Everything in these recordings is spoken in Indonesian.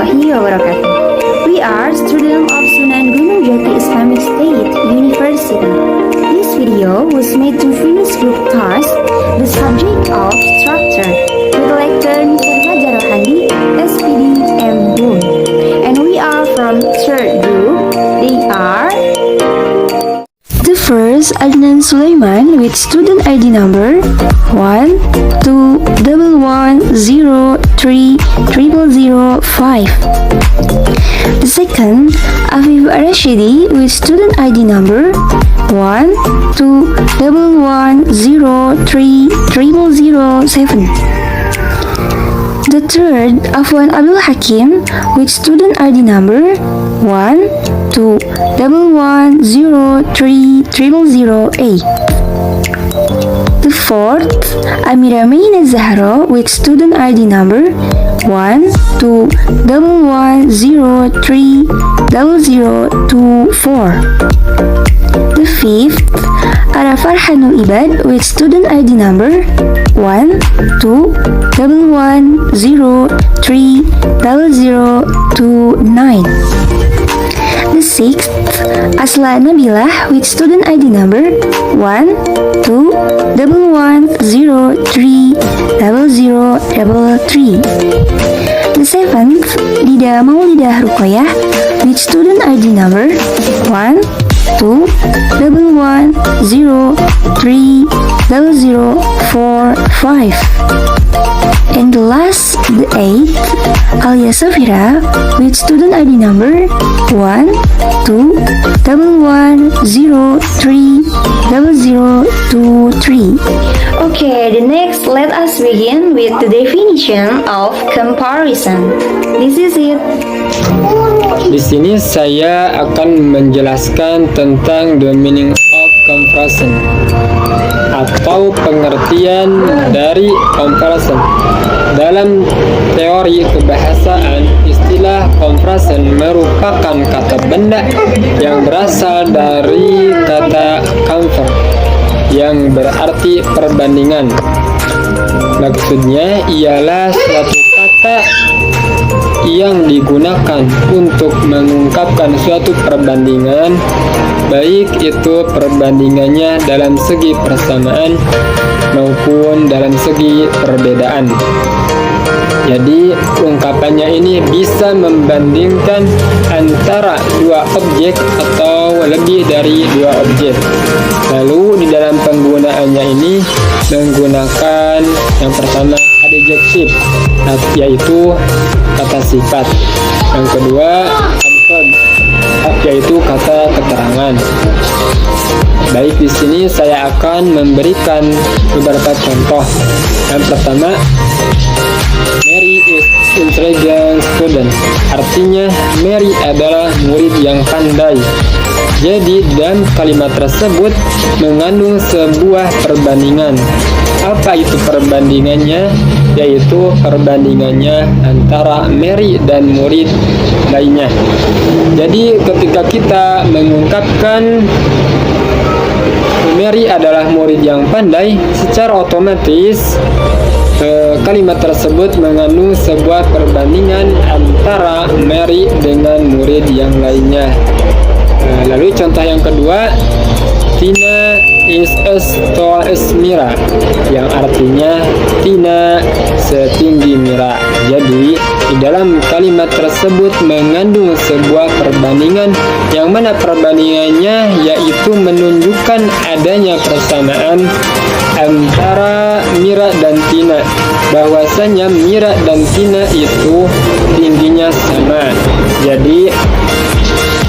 warahmatullahi wabarakatuh. We are students of Sunan Gunung Jati Islamic State University. This video was made to finish group task, the subject of structure, with lecturer Mr. Fajar Rohandi, SPD M. And we are from third group. They are the first, Adnan Sulaiman with student ID number 121103005. The second, Afif Rashidi with student ID number 121103007. The third, Afwan Abdul Hakim with student ID number 121103008. The fourth, Amira Maina Zahra with student ID number 121103024. The fifth, Arafah Hanu Ibad with student ID number 121103029. The sixth, Asla Nabilah with student ID number 121103003. The seventh, Dida Maulidah Ruqayyah with student ID number 121103045. And the last, the eighth, Alia Safira with student ID number 121103023. Okay, the next, let us begin with the definition of comparison. This is it. Di sini saya akan menjelaskan tentang the meaning of comparison atau pengertian dari comparison. Dalam teori kebahasaan, istilah comparison merupakan kata benda yang berasal dari kata compare yang berarti perbandingan. Maksudnya ialah suatu kata yang digunakan untuk mengungkapkan suatu perbandingan, baik itu perbandingannya dalam segi persamaan maupun dalam segi perbedaan. Jadi ungkapannya ini bisa membandingkan antara dua objek atau lebih dari dua objek. Lalu di dalam penggunaannya ini menggunakan yang pertama adjektif, yaitu kata sifat. Yang kedua adverb, yaitu kata keterangan. Baik, di sini saya akan memberikan beberapa contoh. Yang pertama, Mary is intelligent student. Artinya Mary adalah murid yang pandai. Jadi dalam kalimat tersebut mengandung sebuah perbandingan. Apa itu perbandingannya? Yaitu perbandingannya antara Mary dan murid lainnya. Jadi ketika kita mengungkapkan Mary adalah murid yang pandai, secara otomatis kalimat tersebut mengandung sebuah perbandingan antara Mary dengan murid yang lainnya. Lalu contoh yang kedua, Tina is as tall as Mira, yang artinya Tina setinggi Mira. Jadi di dalam kalimat tersebut mengandung sebuah perbandingan, yang mana perbandingannya yaitu menunjukkan adanya persamaan antara Mira dan Tina, bahwasanya Mira dan Tina itu tingginya sama. Jadi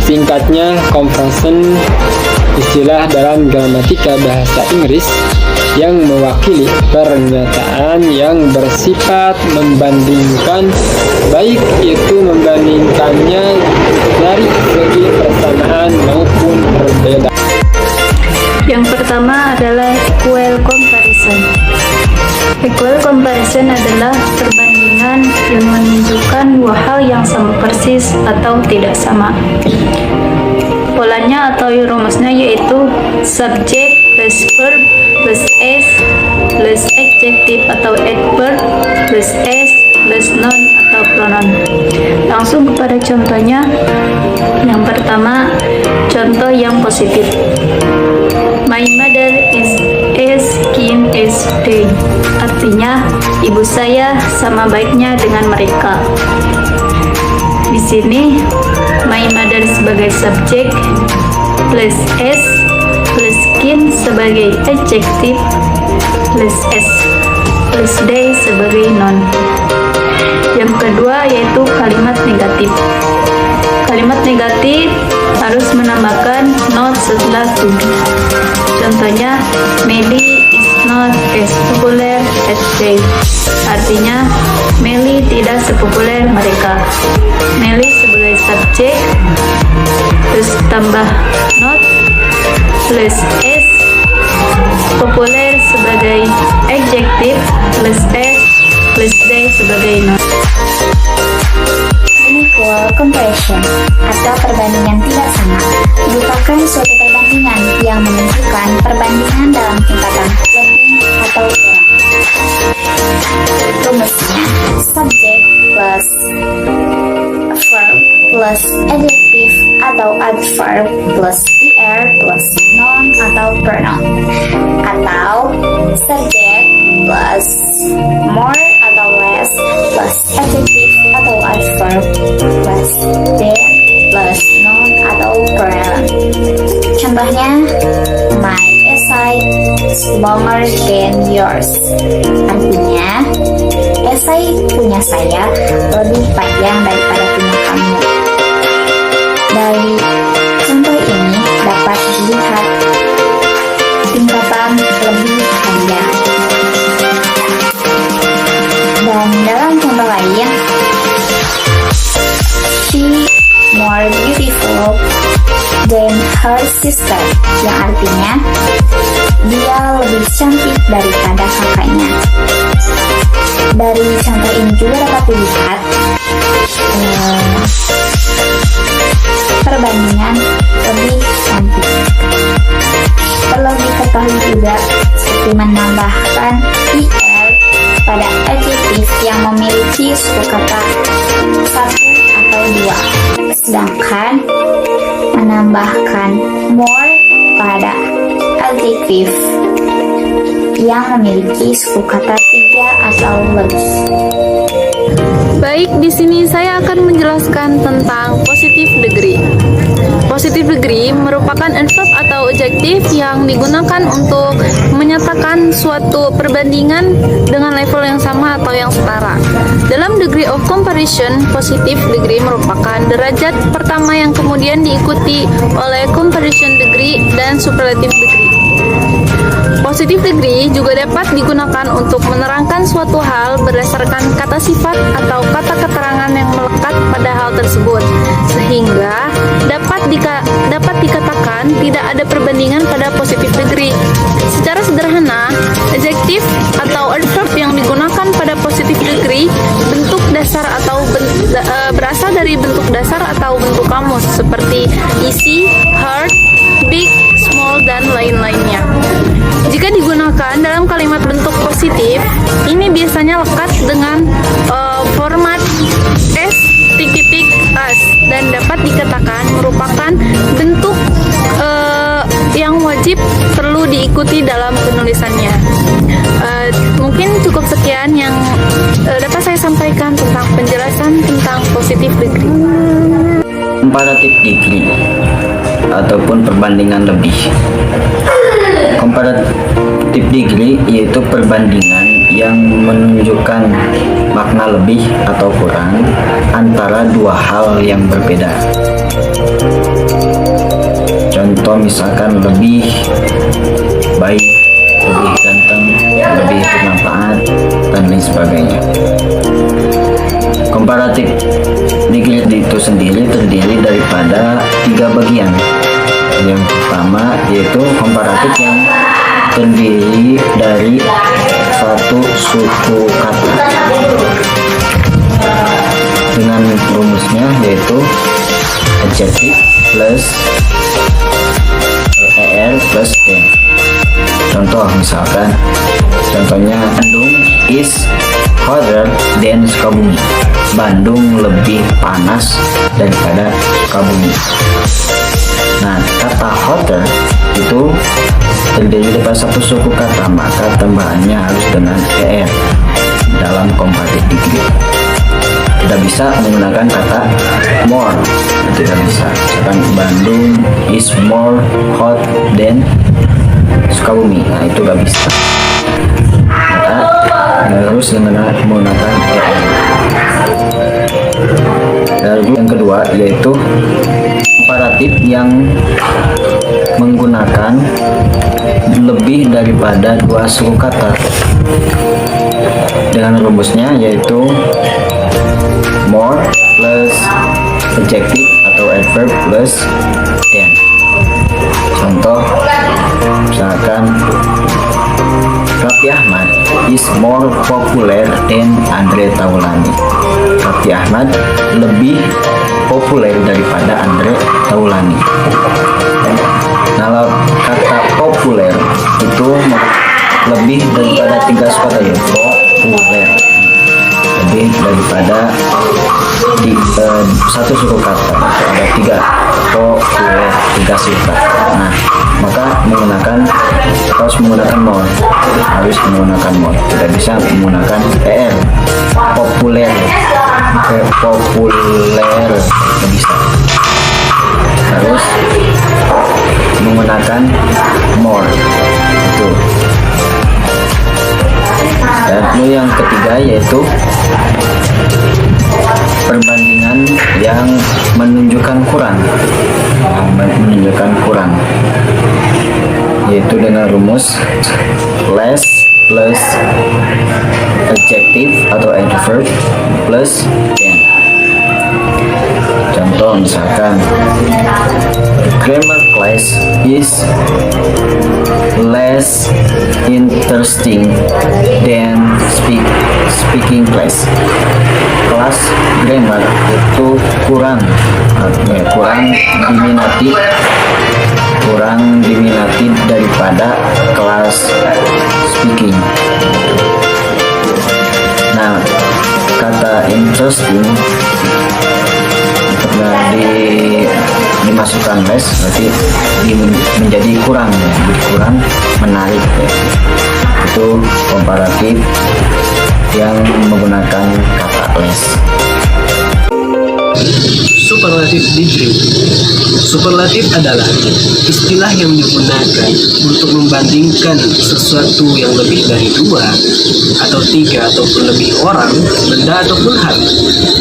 singkatnya, comparison istilah dalam gramatika bahasa Inggris yang mewakili pernyataan yang bersifat membandingkan, baik itu membandingkannya dari segi persamaan maupun perbedaan. Yang pertama adalah equal comparison. Equal comparison adalah perbandingan yang menunjukkan dua hal yang sama persis atau tidak sama. Polanya atau rumusnya yaitu subject plus verb plus s plus adjective atau adverb plus s plus noun atau pronoun. Yang langsung kepada contohnya. Yang pertama, contoh yang positif. My mother is as keen as they. Artinya, ibu saya sama baiknya dengan mereka. Di sini, my mother sebagai subjek, plus as, plus keen sebagai adjektif, plus s, plus they sebagai noun. Yang kedua yaitu kalimat negatif. Kalimat negatif harus menambahkan not setelah to. Contohnya, Melly is not as popular as they. Artinya, Melly tidak sepopuler mereka. Melly sebagai subjek, terus tambah not, plus s, populer sebagai adjektif, plus s, plus they sebagai noun. Unequal comparison atau perbandingan tidak sama merupakan suatu perbandingan yang menunjukkan perbandingan dalam tingkatan lebih atau kurang. Rumusnya, subject plus verb plus adjective atau adverb plus er plus noun atau pronoun, atau subject plus more atau less plus adjective atau adverb plus than plus noun atau pronoun. Contohnya, my essay is longer than yours. Artinya, essay punya saya lebih panjang daripada punya kamu. Dari contoh ini dapat dilihat tingkatan lebih panjang. Dan dalam contoh lain, she more beautiful than her sister, yang artinya dia lebih cantik daripada kakaknya. Dari contoh ini juga dapat dilihat perbandingan lebih cantik. Perlu diketahui juga seperti menambahkan er pada adjektif yang memiliki suku kata satu atau dua, sedangkan menambahkan more pada adjektif yang memiliki suku kata tiga atau lebih. Baik, di sini saya akan menjelaskan tentang positive degree. Positive degree merupakan adverb atau adjektif yang digunakan untuk menyatakan suatu perbandingan dengan level yang sama atau yang setara. Dalam degree of comparison, positive degree merupakan derajat pertama yang kemudian diikuti oleh comparison degree dan superlative degree. Positive degree juga dapat digunakan untuk menerangkan suatu hal berdasarkan kata sifat atau kata keterangan yang melekat pada hal tersebut, sehingga dapat dikatakan tidak ada perbandingan pada positive degree. Secara sederhana, adjektif atau adverb yang digunakan pada positive degree bentuk dasar atau berasal dari bentuk dasar atau bentuk kamus seperti easy, hard, big, small, dan lain-lainnya. Jika digunakan dalam kalimat bentuk positif, ini biasanya lekat dengan format s titik as dan dapat dikatakan merupakan bentuk yang wajib perlu diikuti dalam penulisannya. Mungkin cukup sekian yang dapat saya sampaikan tentang penjelasan tentang positive degree. Comparative degree ataupun perbandingan lebih. Comparative degree yaitu perbandingan yang menunjukkan makna lebih atau kurang antara dua hal yang berbeda. Contoh misalkan lebih baik, lebih ganteng, lebih bermanfaat, dan lain sebagainya. Comparative degree itu sendiri terdiri daripada 3 bagian. Yang pertama yaitu komparatif yang terdiri dari satu suku kata dengan rumusnya yaitu adjective plus er plus den. Contoh misalkan, contohnya Bandung is hotter than Sukabumi. Bandung lebih panas daripada Sukabumi. Nah, kata hotter itu terdiri dari satu suku kata, maka tambahannya harus dengan er dalam comparative degree. Tidak bisa menggunakan kata more, tidak bisa. Misalkan Bandung is more hot than Sukabumi, nah itu gak bisa. Maka harus menggunakan er. Lalu yang kedua yaitu komparatif yang menggunakan lebih daripada dua suku kata dengan rumusnya yaitu more plus adjective atau adverb plus than. Contoh misalkan Raffi Ahmad is more popular than Andre Taulani. Raffi Ahmad lebih populer daripada Andre Taulani. Kalau kata populer itu lebih daripada tiga suku kata ya, populer, lebih daripada satu suku kata, ada tiga populer, tiga suku kata. Nah, maka harus menggunakan more, tidak bisa menggunakan er. Populer tidak bisa, harus menggunakan more itu. Dan yang ketiga yaitu perbandingan yang menunjukkan kurang, yaitu dengan rumus less plus adjective atau adverb plus than. Contoh misalkan grammar class is less interesting than speaking class. Kelas grammar itu kurang diminati daripada kelas speaking. Nah, kata interesting dimasukkan less berarti menjadi kurang menarik ya. Itu komparatif yang menggunakan kata less. Superlative degree. Superlatif adalah istilah yang digunakan untuk membandingkan sesuatu yang lebih dari dua atau tiga ataupun lebih orang, benda ataupun hal.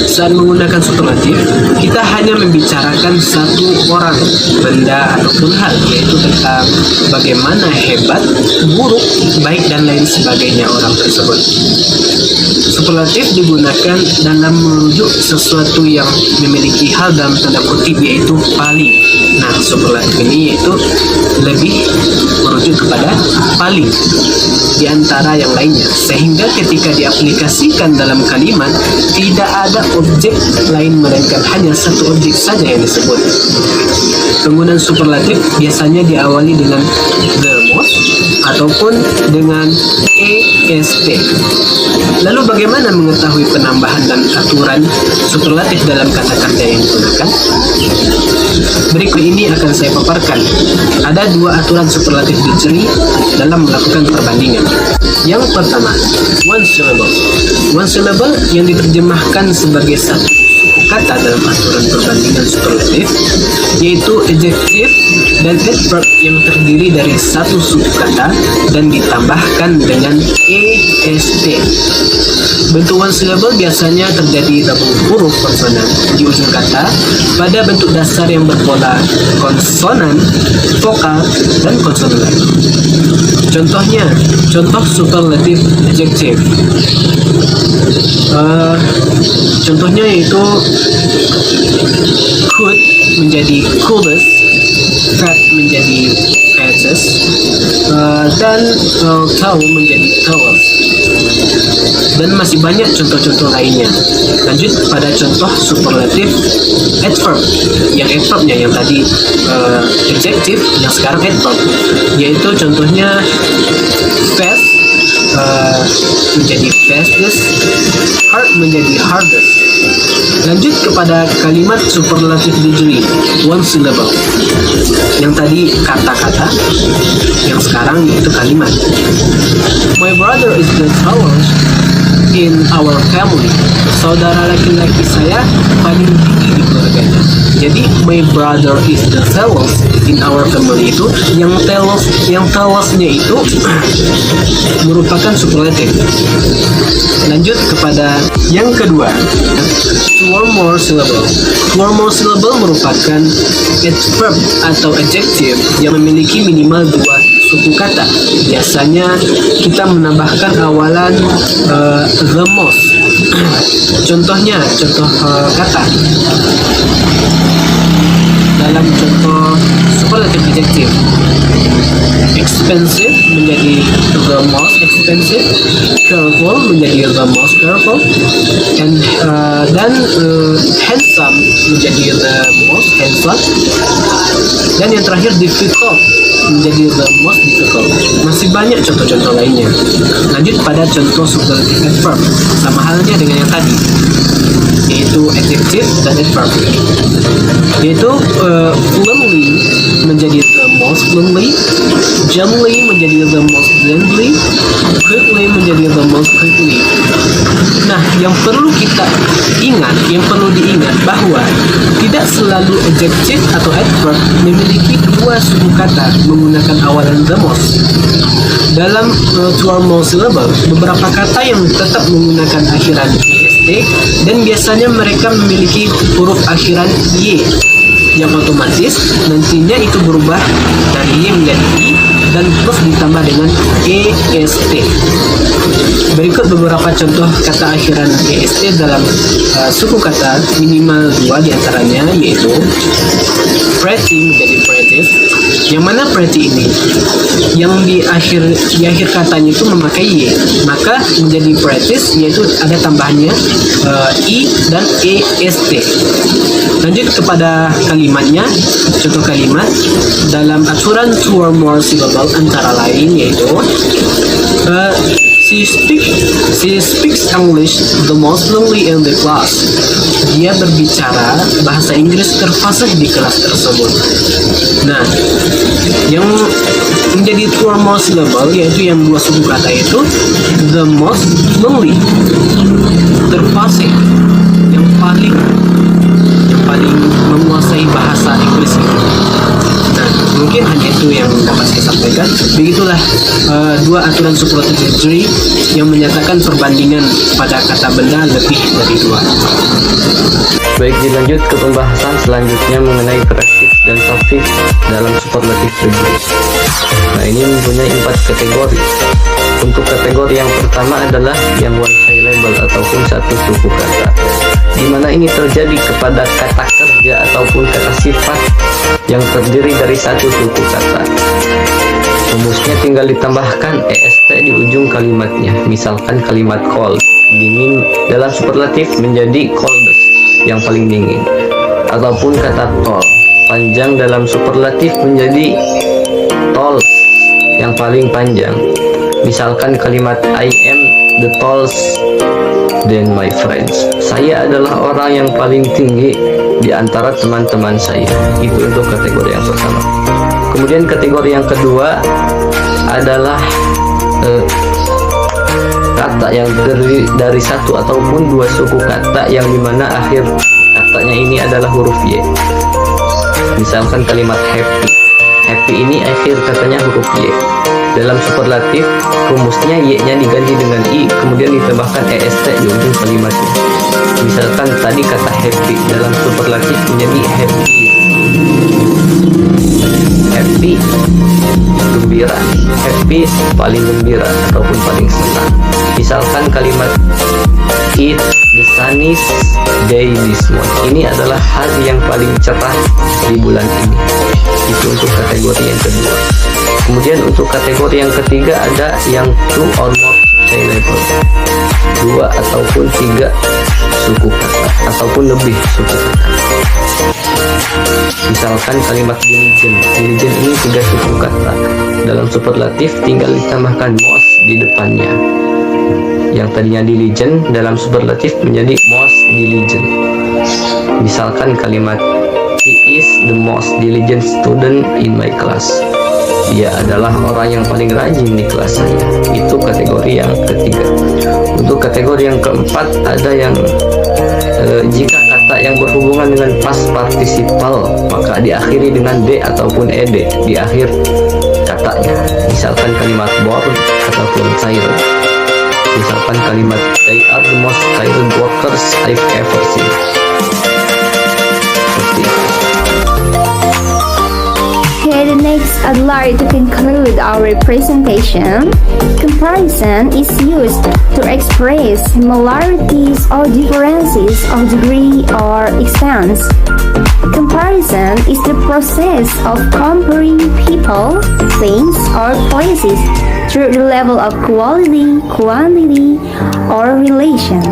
Saat menggunakan superlatif, kita hanya membicarakan satu orang, benda ataupun hal, yaitu tentang bagaimana hebat, buruk, baik dan lain sebagainya orang tersebut. Superlatif digunakan dalam merujuk sesuatu yang memiliki hal dalam tanda kutip yaitu paling. Nah, superlatif ini yaitu lebih merujuk kepada paling di antara yang lainnya, sehingga ketika diaplikasikan dalam kalimat tidak ada objek lain melainkan hanya satu objek saja yang disebut. Penggunaan superlatif biasanya diawali dengan the most ataupun dengan est. Lalu bagaimana mengetahui penambahan dan aturan superlatif dalam kata-kata yang digunakan? Berikut ini akan saya paparkan. Ada dua aturan superlatif degree dalam melakukan perbandingan. Yang pertama, one syllable. One syllable yang diterjemahkan sebagai satu suku kata dalam aturan perbandingan superlatif, yaitu adjective dan adverb yang terdiri dari satu suku kata dan ditambahkan dengan est. Bentuk one syllable biasanya terjadi gabung huruf konsonan di ujung kata pada bentuk dasar yang berpola konsonan, vokal, dan konsonan lain. Contohnya, contoh superlative adjective. Contohnya yaitu could menjadi coolest, fat menjadi patches, dan tahu menjadi towels. Dan masih banyak contoh-contoh lainnya. Lanjut pada contoh superlatif adverb. Yang adverbnya yang tadi adjective, yang sekarang adverb, yaitu contohnya fast menjadi fastest, hard menjadi hardest. Lanjut kepada kalimat superlative degree, one syllable. Yang tadi kata-kata, yang sekarang itu kalimat. My brother is the tallest in our family. Saudara laki-laki saya paling tinggi di keluarganya. Jadi my brother is the tallest in our family itu yang tallestnya itu merupakan superlatif. Lanjut kepada yang kedua, two or more syllable. Two or more syllable merupakan adverb atau adjective yang memiliki minimal dua suku kata. Biasanya kita menambahkan awalan the most. Contohnya, contoh kata dalam contoh superlative adjective, expensive menjadi the most expensive, careful menjadi the most careful, and dan handsome menjadi the most handsome, dan yang terakhir difficult menjadi the most difficult. Masih banyak contoh-contoh lainnya. Lanjut pada contoh superlative adverb, sama halnya dengan yang tadi, yaitu adjective dan adverb, yaitu fluently menjadi the most fluently, gently menjadi the most gently, quickly menjadi the most quickly. Nah, yang perlu kita ingat, yang perlu diingat bahwa tidak selalu adjective atau adverb memiliki dua suku kata menggunakan awalan the most. Dalam two or more syllable, beberapa kata yang tetap menggunakan akhiran est dan biasanya mereka memiliki huruf akhiran y yang otomatis nantinya itu berubah dari y menjadi i dan terus ditambah dengan est. Berikut beberapa contoh kata akhiran est dalam suku kata, minimal dua diantaranya, yaitu pretty menjadi prettiest. Yang mana pretty ini? Yang di akhir katanya itu memakai y, maka menjadi prettiest, yaitu ada tambahannya i dan est. Lanjut kepada kalimatnya, contoh kalimat dalam aturan two or more syllable antara lain, yaitu She speaks English the most fluently in the class. Dia berbicara bahasa Inggris terfasih di kelas tersebut. Nah, yang menjadi two or more syllable, yaitu yang dua suku kata itu the most fluently, terfasih, yang paling menguasai bahasa Inggris itu. Nah, mungkin hanya itu yang dapat saya sampaikan. Begitulah dua aturan superlative degree yang menyatakan perbandingan pada kata benda lebih dari dua. Baik, dilanjut ke pembahasan selanjutnya mengenai prefix dan suffix dalam superlative degree. Nah, ini mempunyai 4 kategori. Untuk kategori yang pertama adalah yang one syllable ataupun satu suku kata, di mana ini terjadi kepada kata kerja ataupun kata sifat yang terdiri dari satu suku kata. Rumusnya tinggal ditambahkan est di ujung kalimatnya. Misalkan kalimat cold, dingin, dalam superlatif menjadi coldest, yang paling dingin. Ataupun kata tall, panjang, dalam superlatif menjadi tall, yang paling panjang. Misalkan kalimat I am the tallest than my friends. Saya adalah orang yang paling tinggi di antara teman-teman saya. Itu untuk kategori yang pertama. Kemudian kategori yang kedua adalah kata yang terdiri dari satu ataupun dua suku kata yang dimana akhir katanya ini adalah huruf y. Misalkan kalimat happy. Happy ini akhir katanya huruf y. Dalam superlatif, rumusnya y-nya diganti dengan i, kemudian ditambahkan est di ujung kalimatnya. Misalkan tadi kata happy, dalam superlatif menjadi happy. Happy, gembira. Happy, paling gembira ataupun paling senang. Misalkan kalimat it the sunniest day this month. Ini adalah hari yang paling cerah di bulan ini. Itu untuk kategori yang kedua. Kemudian untuk kategori yang ketiga ada yang 2 or more syllable, 2 ataupun 3 suku kata ataupun lebih suku kata. Misalkan kalimat diligent. Diligent ini 3 suku kata. Dalam superlatif tinggal ditambahkan most di depannya. Yang tadinya diligent dalam superlatif menjadi most diligent. Misalkan kalimat he is the most diligent student in my class. Dia adalah orang yang paling rajin di kelas saya. Itu kategori yang ketiga. Untuk kategori yang keempat ada yang jika kata yang berhubungan dengan past participle maka diakhiri dengan d ataupun ed di akhir katanya. Misalkan kalimat born ataupun child. Misalkan kalimat they are the most skilled workers I've ever seen. Seperti itu. Okay, the next I'd like to conclude our presentation. Comparison is used to express similarities or differences of degree or extent. Comparison is the process of comparing people, things, or places through the level of quality, quantity, or relation.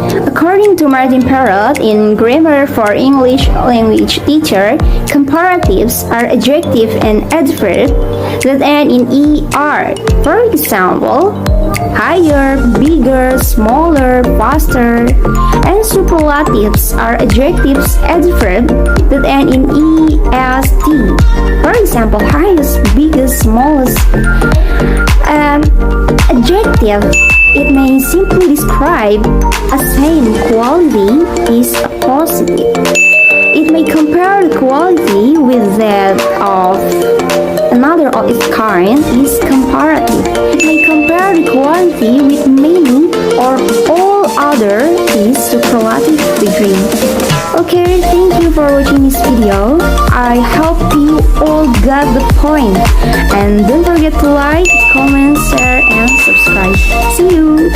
According to Martin Parrott in Grammar for English Language Teacher, comparatives are adjective and adverb that end in er. For example, higher, bigger, smaller, faster. And superlatives are adjectives, adverb that end in est. For example, highest, biggest, smallest. Adjective, it may simply describe a same quality is a positive. It may compare the quality with that of another of its kind is comparative. It may compare the quality with many or all other is superlative degree. Okay, thank you for watching this video. I hope you all got the point. And don't forget to like, comment, share, and subscribe. See you!